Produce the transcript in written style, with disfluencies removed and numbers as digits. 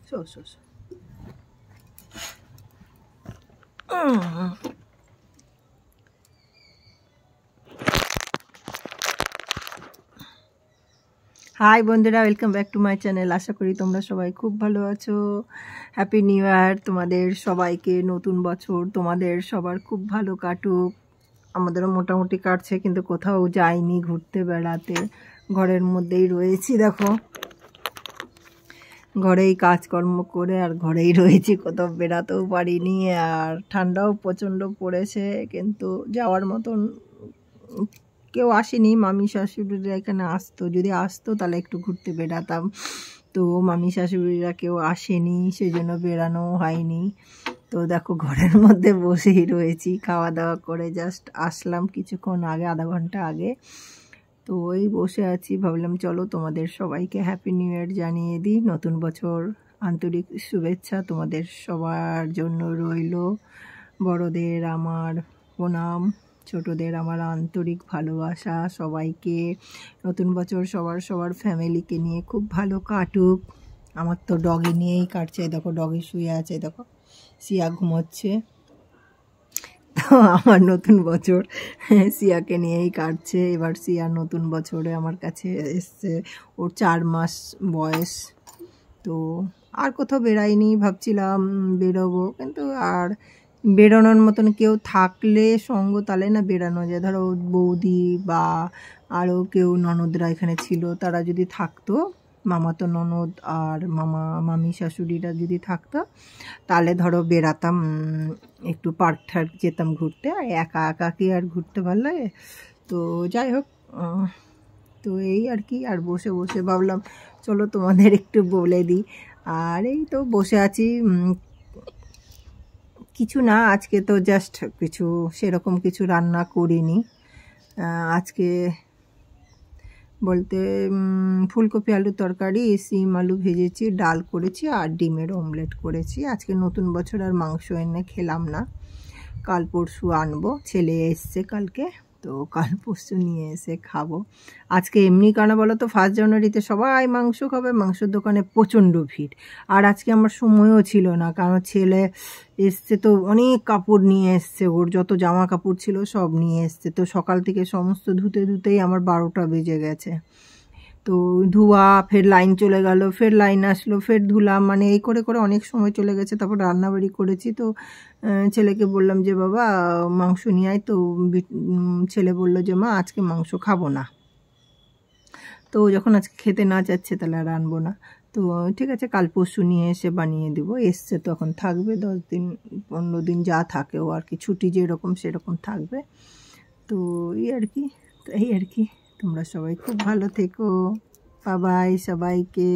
Show show show. Hi বন্ধুরা, welcome back to my channel. আশা করি তোমরা সবাই খুব ভালো আছো। হ্যাপি নিউ ইয়ার তোমাদের সবাইকে, নতুন বছর তোমাদের সবার খুব ভালো কাটুক। আমাদেরও মোটামুটি কাটছে, কিন্তু কোথাও যাইনি ঘুরতে বেড়াতে, ঘরের মধ্যেই রয়েছি। দেখো, ঘরেই কাজকর্ম করে আর ঘরেই রয়েছি, কোথাও বেড়াতেও পারিনি। আর ঠান্ডাও প্রচণ্ড পড়েছে, কিন্তু যাওয়ার মতন কেউ আসেনি। মামি শাশুড়িরা এখানে আসতো, যদি আসতো তাহলে একটু ঘুরতে বেড়াতাম। তো মামি শাশুড়িরা কেউ আসেনি, সেই জন্য বেড়ানো হয়নি। তো দেখো, ঘরের মধ্যে বসেই রয়েছি, খাওয়া দাওয়া করে জাস্ট আসলাম কিছুক্ষণ আগে, আধা ঘন্টা আগে। তো ওই বসে আছি, ভাবলাম চলো তোমাদের সবাইকে হ্যাপি নিউ ইয়ার জানিয়ে দিই। নতুন বছর আন্তরিক শুভেচ্ছা তোমাদের সবার জন্য রইল। বড়দের আমার প্রণাম, ছোটদের আমার আন্তরিক ভালোবাসা। সবাইকে নতুন বছর সবার ফ্যামিলিকে নিয়ে খুব ভালো কাটুক। আমার তো ডগি নিয়েই কাটছে, দেখো ডগি শুয়ে আছে, দেখো সিয়া ঘুমোচ্ছে। তো আমার নতুন বছর সিয়াকে নিয়েই কাটছে। এবার সিয়া নতুন বছরে আমার কাছে এসছে, ওর 4 মাস বয়স। তো আর কোথাও বেরাইনি, ভাবছিলাম বেরোবো, কিন্তু আর বেরোনোর মতন কেউ থাকলে সঙ্গ, তাহলে না বেরানো যায়। ধরো বৌদি বা আরও কেউ ননদরা এখানে ছিল, তারা যদি থাকতো, মামাতো ননদ আর মামি শাশুড়িরা যদি থাকতো, তাহলে ধরো বেরাতাম, একটু পার্ক ঠার্ক যেতাম ঘুরতে। আর একা একা কি আর ঘুরতে ভালো লাগে? তো যাই হোক, তো এই আর কি। আর বসে বসে ভাবলাম চলো তোমাদের একটু বলে দিই। আর এই তো বসে আছি, কিছু না, আজকে তো জাস্ট কিছু সেরকম কিছু রান্না করিনি। আজকে বলতে ফুলকপি আলু তরকারি, সিম আলু ভেজেছি, ডাল করেছি আর ডিমের অমলেট করেছি। আজকে নতুন বছর আর মাংস এনে খেলাম না, কাল পরশু আনবো। ছেলে এসছে কালকে, তো কাল পরশু নিয়ে এসে খাবো। আজকে এমনি কেন বলো তো, 1 জানুয়ারিতে সবাই মাংস খাবে, মাংসের দোকানে প্রচণ্ড ভিড়। আর আজকে আমার সময়ও ছিল না, কারণ ছেলে এসছে তো অনেক কাপড় নিয়ে এসছে, ওর যত জামা কাপড় ছিল সব নিয়ে এসছে। তো সকাল থেকে সমস্ত ধুতেই আমার 12টা বেজে গেছে। তো ধোয়া, ফের লাইন চলে গেল, ফের লাইন আসলো, ফের ধুলাম, মানে এই করে করে অনেক সময় চলে গেছে। তারপর রান্নাবাড়ি করেছি। তো ছেলেকে বললাম যে বাবা মাংস নিয়ে আয়। তো ছেলে বললো যে মা আজকে মাংস খাবো না। তো যখন আজকে খেতে না চাচ্ছে তাহলে আর আনবো না। তো ঠিক আছে, কাল পরশু নিয়ে এসে বানিয়ে দেবো। এসছে তো এখন থাকবে 10 দিন 15 দিন, যা থাকে ও আর কি, ছুটি যেরকম সেরকম থাকবে। তো এই আর কি, তোমরা সবাই খুব ভালো থেকো। বাই বাই সবাইকে।